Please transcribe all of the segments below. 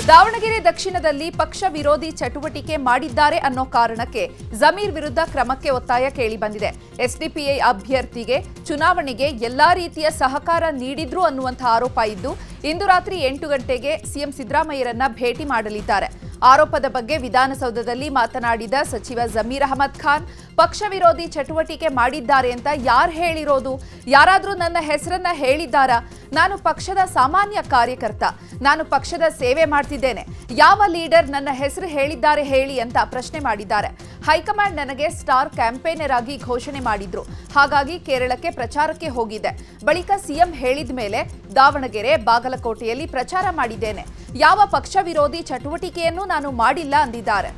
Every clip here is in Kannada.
ದಾವಣಗೆರೆ ದಕ್ಷಿಣದಲ್ಲಿ ಪಕ್ಷ ವಿರೋಧಿ ಚಟುವಟಿಕೆ ಮಾಡಿದ್ದಾರೆ ಅನ್ನೋ ಕಾರಣಕ್ಕೆ ಜಮೀರ್ ವಿರುದ್ಧ ಕ್ರಮಕ್ಕೆ ಒತ್ತಾಯ ಕೇಳಿಬಂದಿದೆ. ಎಸ್ಡಿಪಿಐ ಅಭ್ಯರ್ಥಿಗೆ ಚುನಾವಣೆಗೆ ಎಲ್ಲಾ ರೀತಿಯ ಸಹಕಾರ ನೀಡಿದ್ರು ಅನ್ನುವಂಥ ಆರೋಪ ಇದ್ದು, ಇಂದು ರಾತ್ರಿ 8 ಗಂಟೆಗೆ ಸಿಎಂ ಸಿದ್ದರಾಮಯ್ಯರನ್ನ ಭೇಟಿ ಮಾಡಲಿದ್ದಾರೆ. ಆರೋಪದ ಬಗ್ಗೆ ವಿಧಾನಸೌಧದಲ್ಲಿ ಮಾತನಾಡಿದ ಸಚಿವ ಜಮೀರ್ ಅಹಮದ್ ಖಾನ್, ಪಕ್ಷ ವಿರೋಧಿ ಚಟುವಟಿಕೆ ಮಾಡಿದ್ದಾರೆ ಅಂತ ಯಾರು ಹೇಳಿರೋದು? ಯಾರಾದರೂ ನನ್ನ ಹೆಸರನ್ನ ಹೇಳಿದ್ದಾರಾ? ನಾನು ಪಕ್ಷದ ಸಾಮಾನ್ಯ ಕಾರ್ಯಕರ್ತ, ನಾನು ಪಕ್ಷದ ಸೇವೆ ಮಾಡ್ತಿದ್ದೇನೆ. ಯಾವ ಲೀಡರ್ ನನ್ನ ಹೆಸರು ಹೇಳಿದ್ದಾರೆ ಹೇಳಿ ಅಂತ ಪ್ರಶ್ನೆ ಮಾಡಿದ್ದಾರೆ. ಹೈಕಮಾಂಡ್ ನನಗೆ ಸ್ಟಾರ್ ಕ್ಯಾಂಪೇನರ್ ಆಗಿ ಘೋಷಣೆ ಮಾಡಿದ್ರು, ಹಾಗಾಗಿ ಕೇರಳಕ್ಕೆ ಪ್ರಚಾರಕ್ಕೆ ಹೋಗಿದ್ದೆ. ಬಳಿಕ ಸಿಎಂ ಹೇಳಿದ ಮೇಲೆ ದಾವಣಗೆರೆ, ಬಾಗಲಕೋಟೆಯಲ್ಲಿ ಪ್ರಚಾರ ಮಾಡಿದ್ದೇನೆ. ಯಾವ ಪಕ್ಷ ವಿರೋಧಿ ಚಟುವಟಿಕೆಯನ್ನು ನಾನು ಮಾಡಿಲ್ಲ ಅಂದಿದ್ದಾರೆ.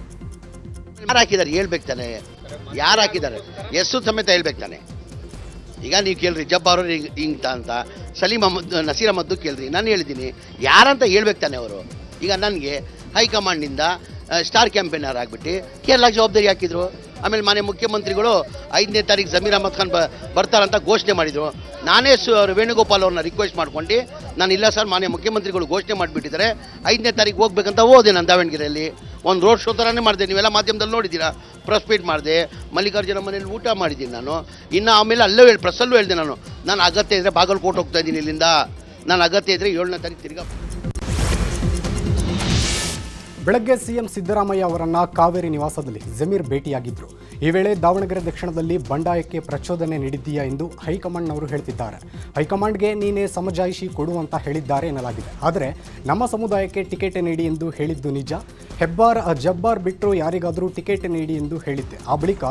ಯಾರು ಹಾಕಿದ್ದಾರೆ ಹೇಳ್ಬೇಕು ತಾನೆ, ಯಾರು ಹಾಕಿದ್ದಾರೆ ಹೆಸರು ಸಮೇತ ಹೇಳ್ಬೇಕು ತಾನೆ. ಈಗ ನೀವು ಕೇಳ್ರಿ ಜಬ್ಬಾರು ಹಿಂಗ್ ಅಂತ, ಸಲೀಂ ಅಹಮದ್, ನಸೀರ್ ಅಹಮದ್ದು ಕೇಳ್ರಿ, ನಾನು ಹೇಳಿದ್ದೀನಿ ಯಾರಂತ ಹೇಳ್ಬೇಕು ತಾನೆ ಅವರು. ಈಗ ನನಗೆ ಹೈಕಮಾಂಡ್ನಿಂದ ಸ್ಟಾರ್ ಕ್ಯಾಂಪೇನರ್ ಆಗಿಬಿಟ್ಟು ಕೇರಳಕ್ಕೆ ಜವಾಬ್ದಾರಿ ಹಾಕಿದ್ರು. ಆಮೇಲೆ ಮಾನ್ಯ ಮುಖ್ಯಮಂತ್ರಿಗಳು 5ನೇ ತಾರೀಕು ಜಮೀರ್ ಅಹಮದ್ ಖಾನ್ ಬರ್ತಾರಂತ ಘೋಷಣೆ ಮಾಡಿದರು. ನಾನೇ ವೇಣುಗೋಪಾಲ್ ಅವ್ರನ್ನ ರಿಕ್ವೆಸ್ಟ್ ಮಾಡ್ಕೊಂಡು, ನಾನು ಇಲ್ಲ ಸರ್ ಮಾನ್ಯ ಮುಖ್ಯಮಂತ್ರಿಗಳು ಘೋಷಣೆ ಮಾಡಿಬಿಟ್ಟಿದ್ದಾರೆ 5ನೇ ತಾರೀಕು ಹೋಗ್ಬೇಕಂತ ಹೋದೆ. ನಾನು ದಾವಣಗೆರೆಯಲ್ಲಿ ಒಂದು ರೋಡ್ ಶೋ ಥರನೇ ಮಾಡಿದೆ, ನೀವೆಲ್ಲ ಮಾಧ್ಯಮದಲ್ಲಿ ನೋಡಿದ್ದೀರಾ. ಪ್ರೆಸ್ ಮೀಟ್ ಮಾಡಿದೆ, ಮಲ್ಲಿಕಾರ್ಜುನ ಮನೇಲಿ ಊಟ ಮಾಡಿದ್ದೀನಿ ನಾನು. ಇನ್ನು ಆಮೇಲೆ ಅಲ್ಲೂ ಪ್ರೆಸ್ಸಲ್ಲೂ ಹೇಳಿದೆ, ನಾನು ಅಗತ್ಯ ಇದ್ದರೆ ಬಾಗಲಕೋಟೆ ಹೋಗ್ತಾ ಇದ್ದೀನಿ ಇಲ್ಲಿಂದ, ನಾನು ಅಗತ್ಯ ಇದ್ದರೆ 7ನೇ ತಾರೀಕು ತಿರ್ಗಾ. ಬೆಳಗ್ಗೆ ಸಿಎಂ ಸಿದ್ದರಾಮಯ್ಯ ಅವರನ್ನ ಕಾವೇರಿ ನಿವಾಸದಲ್ಲಿ ಜಮೀರ್ ಭೇಟಿಯಾಗಿದ್ದರು. ಈ ವೇಳೆ ದಾವಣಗೆರೆ ದಕ್ಷಿಣದಲ್ಲಿ ಬಂಡಾಯಕ್ಕೆ ಪ್ರಚೋದನೆ ನೀಡಿದ್ದೀಯಾ ಎಂದು ಹೈಕಮಾಂಡ್ನವರು ಹೇಳ್ತಿದ್ದಾರೆ. ಹೈಕಮಾಂಡ್ಗೆ ನೀನೇ ಸಮಜಾಯಿಷಿ ಕೊಡುವಂತ ಹೇಳಿದ್ದಾರೆ ಎನ್ನಲಾಗಿದೆ. ಆದರೆ ನಮ್ಮ ಸಮುದಾಯಕ್ಕೆ ಟಿಕೆಟ್ ನೀಡಿ ಎಂದು ಹೇಳಿದ್ದು ನಿಜ. ಜಬ್ಬಾರ್ ಬಿಟ್ಟರು ಯಾರಿಗಾದರೂ ಟಿಕೆಟ್ ನೀಡಿ ಎಂದು ಹೇಳಿದ್ದೆ. ಆ ಬಳಿಕ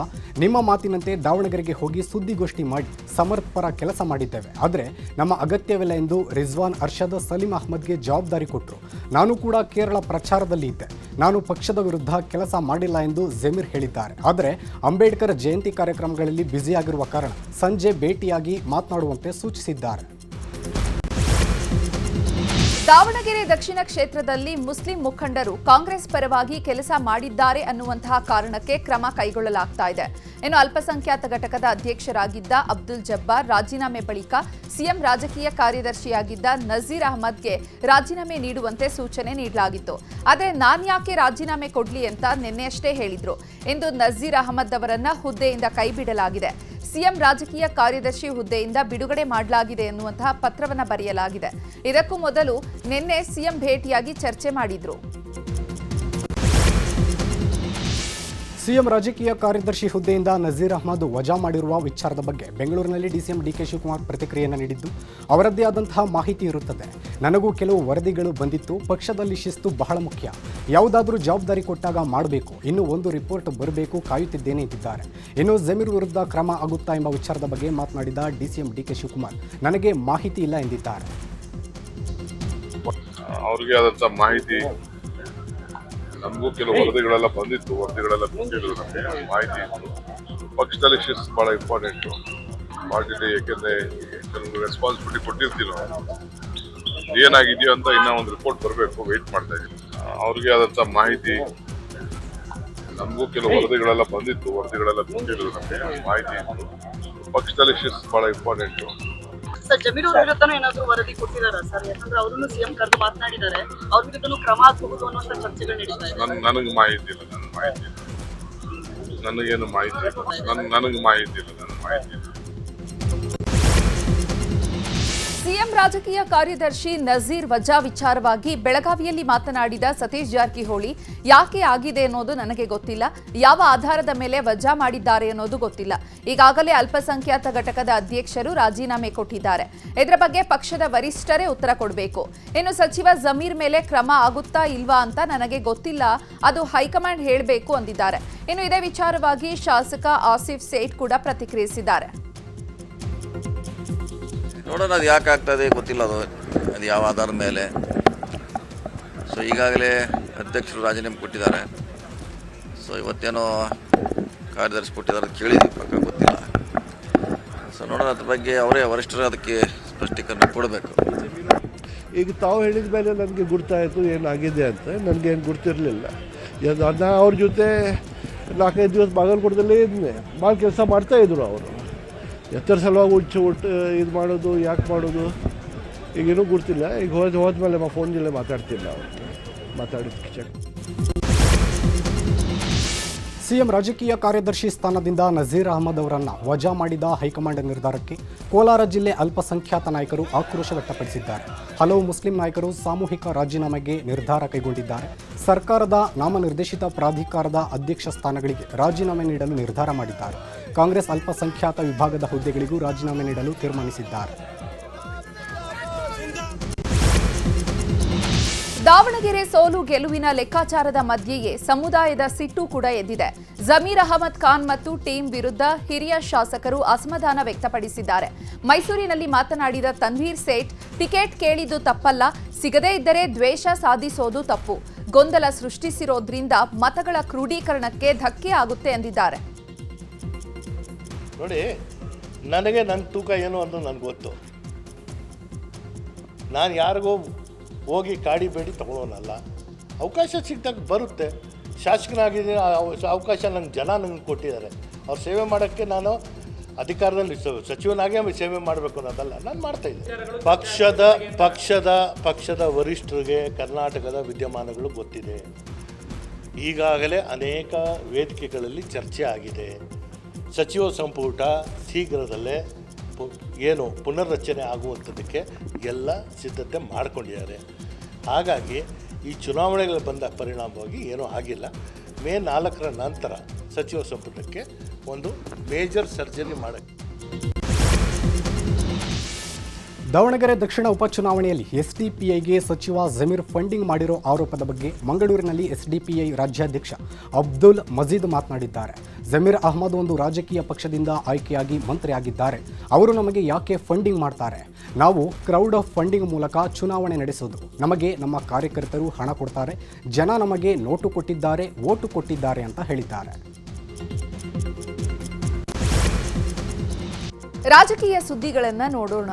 ನಿಮ್ಮ ಮಾತಿನಂತೆ ದಾವಣಗೆರೆಗೆ ಹೋಗಿ ಸುದ್ದಿಗೋಷ್ಠಿ ಮಾಡಿ ಸಮರ್ಪರ ಕೆಲಸ ಮಾಡಿದ್ದೇವೆ. ಆದರೆ ನಮ್ಮ ಅಗತ್ಯವಿಲ್ಲ ಎಂದು ರಿಜ್ವಾನ್, ಅರ್ಷದ್, ಸಲೀಂ ಅಹಮದ್ಗೆ ಜವಾಬ್ದಾರಿ ಕೊಟ್ಟರು. ನಾನು ಕೂಡ ಕೇರಳ ಪ್ರಚಾರದಲ್ಲಿ ಇದ್ದೆ. ನಾನು ಪಕ್ಷದ ವಿರುದ್ಧ ಕೆಲಸ ಮಾಡಿಲ್ಲ ಎಂದು ಜಮೀರ್ ಹೇಳಿದ್ದಾರೆ. ಆದರೆ ಅಂಬೇಡ್ಕರ್ ಜಯಂತಿ ಕಾರ್ಯಕ್ರಮಗಳಲ್ಲಿ ಬ್ಯುಸಿಯಾಗಿರುವ ಕಾರಣ ಸಂಜೆ ಭೇಟಿಯಾಗಿ ಮಾತನಾಡುವಂತೆ ಸೂಚಿಸಿದ್ದಾರೆ. ದಾವಣಗೆರೆ ದಕ್ಷಿಣ ಕ್ಷೇತ್ರದಲ್ಲಿ ಮುಸ್ಲಿಂ ಮುಖಂಡರು ಕಾಂಗ್ರೆಸ್ ಪರವಾಗಿ ಕೆಲಸ ಮಾಡಿದ್ದಾರೆ ಅನ್ನುವಂತಹ ಕಾರಣಕ್ಕೆ ಕ್ರಮ ಕೈಗೊಳ್ಳಲಾಗ್ತಾ ಇದೆ. ಇನ್ನು ಅಲ್ಪಸಂಖ್ಯಾತ ಘಟಕದ ಅಧ್ಯಕ್ಷರಾಗಿದ್ದ ಅಬ್ದುಲ್ ಜಬ್ಬಾರ್ ರಾಜೀನಾಮೆ ಬಳಿಕ ಸಿಎಂ ರಾಜಕೀಯ ಕಾರ್ಯದರ್ಶಿಯಾಗಿದ್ದ ನಜೀರ್ ಅಹಮದ್ಗೆ ರಾಜೀನಾಮೆ ನೀಡುವಂತೆ ಸೂಚನೆ ನೀಡಲಾಗಿತ್ತು. ಆದರೆ ನಾನ್ಯಾಕೆ ರಾಜೀನಾಮೆ ಕೊಡ್ಲಿ ಅಂತ ನಿನ್ನೆಯಷ್ಟೇ ಹೇಳಿದ್ರು. ಇಂದು ನಜೀರ್ ಅಹಮದ್ ಅವರನ್ನ ಹುದ್ದೆಯಿಂದ ಕೈಬಿಡಲಾಗಿದೆ. ಸಿಎಂ ರಾಜಕೀಯ ಕಾರ್ಯದರ್ಶಿ ಹುದ್ದೆಯಿಂದ ಬಿಡುಗಡೆ ಮಾಡಲಾಗಿದೆ ಎನ್ನುವಂತಹ ಪತ್ರವನ್ನು ಬರೆಯಲಾಗಿದೆ. ಇದಕ್ಕೂ ಮೊದಲು ನಿನ್ನೆ ಸಿಎಂ ಭೇಟಿಯಾಗಿ ಚರ್ಚೆ ಮಾಡಿದ್ರು. ಸಿಎಂ ರಾಜಕೀಯ ಕಾರ್ಯದರ್ಶಿ ಹುದ್ದೆಯಿಂದ ನಜೀರ್ ಅಹಮದ್ ವಜಾ ಮಾಡಿರುವ ವಿಚಾರದ ಬಗ್ಗೆ ಬೆಂಗಳೂರಿನಲ್ಲಿ ಡಿಸಿಎಂ ಡಿಕೆ ಶಿವಕುಮಾರ್ ಪ್ರತಿಕ್ರಿಯೆಯನ್ನು ನೀಡಿದ್ದು, ಅವರದ್ದೇ ಆದಂತಹ ಮಾಹಿತಿ ಇರುತ್ತದೆ. ನನಗೂ ಕೆಲವು ವರದಿಗಳು ಬಂದಿತ್ತು. ಪಕ್ಷದಲ್ಲಿ ಶಿಸ್ತು ಬಹಳ ಮುಖ್ಯ. ಯಾವುದಾದ್ರೂ ಜವಾಬ್ದಾರಿ ಕೊಟ್ಟಾಗ ಮಾಡಬೇಕು. ಇನ್ನು ಒಂದು ರಿಪೋರ್ಟ್ ಬರಬೇಕು, ಕಾಯುತ್ತಿದ್ದೇನೆ ಎಂದಿದ್ದಾರೆ. ಇನ್ನು ಜಮೀರ್ ವಿರುದ್ಧ ಕ್ರಮ ಆಗುತ್ತಾ ಎಂಬ ವಿಚಾರದ ಬಗ್ಗೆ ಮಾತನಾಡಿದ ಡಿಸಿಎಂ ಡಿಕೆ ಶಿವಕುಮಾರ್, ನನಗೆ ಮಾಹಿತಿ ಇಲ್ಲ ಎಂದಿದ್ದಾರೆ. ಅವ್ರಿಗೆ ಆದಂತ ಮಾಹಿತಿ, ನಮಗೂ ಕೆಲವು ವರದಿಗಳೆಲ್ಲ ಬಂದಿತ್ತು, ವರದಿಗಳೆಲ್ಲ ಕೊಟ್ಟಿದ್ರು, ನಮಗೆ ಮಾಹಿತಿ ಇತ್ತು. ಪಕ್ಷದಲ್ಲಿ ಶಿಸ್ತು ಬಹಳ ಇಂಪಾರ್ಟೆಂಟು ಪಾರ್ಟಿಲಿ, ಯಾಕೆಂದ್ರೆ ಕೆಲವು ರೆಸ್ಪಾನ್ಸಿಬಿಲಿಟಿ ಕೊಟ್ಟಿರ್ತೀವಿ ನಾವು. ಏನಾಗಿದೆಯೋ ಅಂತ ಇನ್ನೂ ಒಂದು ರಿಪೋರ್ಟ್ ಬರಬೇಕು, ವೆಯ್ಟ್ ಮಾಡ್ತಾ ಇದ್ದೀವಿ. ಅವ್ರಿಗೆ ಆದಂತ ಮಾಹಿತಿ, ನಮಗೂ ಕೆಲವು ವರದಿಗಳೆಲ್ಲ ಬಂದಿತ್ತು, ವರದಿಗಳೆಲ್ಲ ಕೊಟ್ಟಿದ್ರು, ನಮಗೆ ಮಾಹಿತಿ ಇತ್ತು. ಪಕ್ಷದಲ್ಲಿ ಶಿಸ್ತು ಬಹಳ ಇಂಪಾರ್ಟೆಂಟು. ಸರ್, ಜಮೀರ್ ಅವ್ರ ವಿರುದ್ಧನೂ ಏನಾದರೂ ವರದಿ ಕೊಟ್ಟಿದ್ದಾರಾ ಸರ್? ಯಾಕಂದ್ರೆ ಅವರನ್ನು ಸಿಎಂ ಕರೆದು ಮಾತನಾಡಿದ್ದಾರೆ, ಅವ್ರ ವಿರುದ್ಧನೂ ಕ್ರಮ ಆಗಬಹುದು ಅನ್ನುವಂಥ ಚರ್ಚೆಗಳು ನಡೀತಾ ಇದೆ. ನನಗೆ ಮಾಹಿತಿ ಇಲ್ಲ, ನನಗೇನು ಮಾಹಿತಿ ಇಲ್ಲ, ನನಗೆ ಮಾಹಿತಿ ಇಲ್ಲ. ಸಿಎಂ ರಾಜಕೀಯ ಕಾರ್ಯದರ್ಶಿ ನಜೀರ್ ವಜಾ ವಿಚಾರವಾಗಿ ಬೆಳಗಾವಿಯಲ್ಲಿ ಮಾತನಾಡಿದ ಸತೀಶ್ ಜಾರಕಿಹೊಳಿ, ಯಾಕೆ ಆಗಿದೆ ಅನ್ನೋದು ನನಗೆ ಗೊತ್ತಿಲ್ಲ, ಯಾವ ಆಧಾರದ ಮೇಲೆ ವಜಾ ಮಾಡಿದ್ದಾರೆ ಅನ್ನೋದು ಗೊತ್ತಿಲ್ಲ. ಈಗಾಗಲೇ ಅಲ್ಪಸಂಖ್ಯಾತ ಘಟಕದ ಅಧ್ಯಕ್ಷರು ರಾಜೀನಾಮೆ ಕೊಟ್ಟಿದ್ದಾರೆ. ಇದರ ಬಗ್ಗೆ ಪಕ್ಷದ ವರಿಷ್ಠರೇ ಉತ್ತರ ಕೊಡಬೇಕು. ಇನ್ನು ಸಚಿವ ಜಮೀರ್ ಮೇಲೆ ಕ್ರಮ ಆಗುತ್ತಾ ಇಲ್ವಾ ಅಂತ ನನಗೆ ಗೊತ್ತಿಲ್ಲ, ಅದು ಹೈಕಮಾಂಡ್ ಹೇಳಬೇಕು ಅಂದಿದ್ದಾರೆ. ಇನ್ನು ಇದೇ ವಿಚಾರವಾಗಿ ಶಾಸಕ ಆಸಿಫ್ ಸೇಠ್ ಕೂಡ ಪ್ರತಿಕ್ರಿಯಿಸಿದ್ದಾರೆ. ನೋಡೋಣ, ಅದು ಯಾಕೆ ಆಗ್ತದೆ ಗೊತ್ತಿಲ್ಲ, ಅದು ಯಾವ ಆಧಾರದ ಮೇಲೆ. ಸೊ ಈಗಾಗಲೇ ಅಧ್ಯಕ್ಷರು ರಾಜೀನಾಮೆ ಕೊಟ್ಟಿದ್ದಾರೆ. ಸೊ ಇವತ್ತೇನೋ ಕಾರ್ಯದರ್ಶಿ ಕೊಟ್ಟಿದ್ದಾರೆ ಕೇಳಿದ್ವಿ, ಪಕ್ಕ ಗೊತ್ತಿಲ್ಲ. ಸೊ ನೋಡೋಣ, ಅದ್ರ ಬಗ್ಗೆ ಅವರೇ ವರಿಷ್ಠರು ಅದಕ್ಕೆ ಸ್ಪಷ್ಟೀಕರಣ ಕೊಡಬೇಕು. ಈಗ ತಾವು ಹೇಳಿದ ಮೇಲೆ ನನಗೆ ಗುರ್ತಾಯಿತು ಏನಾಗಿದೆ ಅಂತ. ನನಗೇನು ಗುರ್ತಿರಲಿಲ್ಲ. ನಾನು ಅವ್ರ ಜೊತೆ 4-5 ದಿವಸ ಬಾಗಲಕೋಟದಲ್ಲೇ ಇದ್ದೆ. ಭಾಳ ಕೆಲಸ ಮಾಡ್ತಾಯಿದ್ರು ಅವರು. ಎತ್ತರ ಸಲುವಾಗಿ ಇದು ಮಾಡೋದು, ಯಾಕೆ ಮಾಡೋದು ಈಗೇನೂ ಗೊತ್ತಿಲ್ಲ. ಈಗ ಹೋದ್ಮೇಲೆ ಫೋನ್ ಜೊತೆ ಮಾತಾಡ್ತಿಲ್ಲ ಅವರು. ಮಾತಾಡಿದ್ದಕ್ಕೆ ಚೆಕ್. ಸಿಎಂ ರಾಜಕೀಯ ಕಾರ್ಯದರ್ಶಿ ಸ್ಥಾನದಿಂದ ನಜೀರ್ ಅಹಮದ್ ಅವರನ್ನು ವಜಾ ಮಾಡಿದ ಹೈಕಮಾಂಡ್ ನಿರ್ಧಾರಕ್ಕೆ ಕೋಲಾರ ಜಿಲ್ಲೆ ಅಲ್ಪಸಂಖ್ಯಾತ ನಾಯಕರು ಆಕ್ರೋಶ ವ್ಯಕ್ತಪಡಿಸಿದ್ದಾರೆ. ಹಲವು ಮುಸ್ಲಿಂ ನಾಯಕರು ಸಾಮೂಹಿಕ ರಾಜೀನಾಮೆಗೆ ನಿರ್ಧಾರ ಕೈಗೊಂಡಿದ್ದಾರೆ. ಸರ್ಕಾರದ ನಾಮನಿರ್ದೇಶಿತ ಪ್ರಾಧಿಕಾರದ ಅಧ್ಯಕ್ಷ ಸ್ಥಾನಗಳಿಗೆ ರಾಜೀನಾಮೆ ನೀಡಲು ನಿರ್ಧಾರ ಮಾಡಿದ್ದಾರೆ. ಕಾಂಗ್ರೆಸ್ ಅಲ್ಪಸಂಖ್ಯಾತ ವಿಭಾಗದ ಹುದ್ದೆಗಳಿಗೂ ರಾಜೀನಾಮೆ ನೀಡಲು ತೀರ್ಮಾನಿಸಿದ್ದಾರೆ. ದಾವಣಗೆರೆ ಸೋಲು ಗೆಲುವಿನ ಲೆಕ್ಕಾಚಾರದ ಮಧ್ಯೆಯೇ ಸಮುದಾಯದ ಸಿಟ್ಟು ಕೂಡ ಎದ್ದಿದೆ. ಜಮೀರ್ ಅಹಮದ್ ಖಾನ್ ಮತ್ತು ಟೀಂ ವಿರುದ್ಧ ಹಿರಿಯ ಶಾಸಕರು ಅಸಮಾಧಾನ ವ್ಯಕ್ತಪಡಿಸಿದ್ದಾರೆ. ಮೈಸೂರಿನಲ್ಲಿ ಮಾತನಾಡಿದ ತನ್ವೀರ್ ಸೇಠ್, ಟಿಕೆಟ್ ಕೇಳಿದ್ದು ತಪ್ಪಲ್ಲ, ಸಿಗದೇ ಇದ್ದರೆ ದ್ವೇಷ ಸಾಧಿಸೋದು ತಪ್ಪು. ಗೊಂದಲ ಸೃಷ್ಟಿಸಿರೋದ್ರಿಂದ ಮತಗಳ ಕ್ರೋಢೀಕರಣಕ್ಕೆ ಧಕ್ಕೆ ಆಗುತ್ತೆ ಎಂದಿದ್ದಾರೆ. ನೋಡಿ, ನನಗೆ ನನ್ನ ತೂಕ ಏನು ಅಂತ ನನಗೆ ಗೊತ್ತು. ನಾನು ಯಾರಿಗೋ ಹೋಗಿ ಕಾಡಿಬೇಡಿ ತಗೊಳ್ಳೋನಲ್ಲ. ಅವಕಾಶ ಸಿಕ್ಕಿದಾಗ ಬರುತ್ತೆ. ಶಾಸಕನಾಗಿದ್ದೀನಿ, ಅವಕಾಶ ನನಗೆ ಜನ ನನಗೆ ಕೊಟ್ಟಿದ್ದಾರೆ. ಅವ್ರು ಸೇವೆ ಮಾಡೋಕ್ಕೆ ನಾನು ಅಧಿಕಾರದಲ್ಲಿ ಸಚಿವನಾಗೇ ಸೇವೆ ಮಾಡಬೇಕು ಅನ್ನೋದಲ್ಲ, ನಾನು ಮಾಡ್ತಾಯಿದ್ದೆ. ಪಕ್ಷದ ವರಿಷ್ಠರಿಗೆ ಕರ್ನಾಟಕದ ವಿದ್ಯಮಾನಗಳು ಗೊತ್ತಿದೆ. ಈಗಾಗಲೇ ಅನೇಕ ವೇದಿಕೆಗಳಲ್ಲಿ ಚರ್ಚೆ ಆಗಿದೆ. ಸಚಿವ ಸಂಪುಟ ಶೀಘ್ರದಲ್ಲೇ ಪುನರ್ರಚನೆ ಆಗುವಂಥದ್ದಕ್ಕೆ ಎಲ್ಲ ಸಿದ್ಧತೆ ಮಾಡಿಕೊಂಡಿದ್ದಾರೆ. ಹಾಗಾಗಿ ಈ ಚುನಾವಣೆಗಳು ಬಂದ ಪರಿಣಾಮವಾಗಿ ಏನೂ ಆಗಿಲ್ಲ. ಮೇ 4ರ ನಂತರ ಸಚಿವ ಸಂಪುಟಕ್ಕೆ ಒಂದು ಮೇಜರ್ ಸರ್ಜರಿ ಮಾಡೋಕ್ಕೆ. ದಾವಣಗೆರೆ ದಕ್ಷಿಣ ಉಪಚುನಾವಣೆಯಲ್ಲಿ ಎಸ್ಡಿಪಿಐಗೆ ಸಚಿವ ಜಮೀರ್ ಫಂಡಿಂಗ್ ಮಾಡಿರೋ ಆರೋಪದ ಬಗ್ಗೆ ಮಂಗಳೂರಿನಲ್ಲಿ ಎಸ್ಡಿಪಿಐ ರಾಜ್ಯಾಧ್ಯಕ್ಷ ಅಬ್ದುಲ್ ಮಜೀದ್ ಮಾತನಾಡಿದ್ದಾರೆ. ಜಮೀರ್ ಅಹಮದ್ ಒಂದು ರಾಜಕೀಯ ಪಕ್ಷದಿಂದ ಆಯ್ಕೆಯಾಗಿ ಮಂತ್ರಿಯಾಗಿದ್ದಾರೆ. ಅವರು ನಮಗೆ ಯಾಕೆ ಫಂಡಿಂಗ್ ಮಾಡ್ತಾರೆ? ನಾವು ಕ್ರೌಡ್ ಆಫ್ ಫಂಡಿಂಗ್ ಮೂಲಕ ಚುನಾವಣೆ ನಡೆಸೋದು. ನಮಗೆ ನಮ್ಮ ಕಾರ್ಯಕರ್ತರು ಹಣ ಕೊಡ್ತಾರೆ. ಜನ ನಮಗೆ ನೋಟು ಕೊಟ್ಟಿದ್ದಾರೆ, ವೋಟು ಕೊಟ್ಟಿದ್ದಾರೆ ಅಂತ ಹೇಳಿದ್ದಾರೆ. ರಾಜಕೀಯ ಸುದ್ದಿಗಳನ್ನು ನೋಡೋಣ.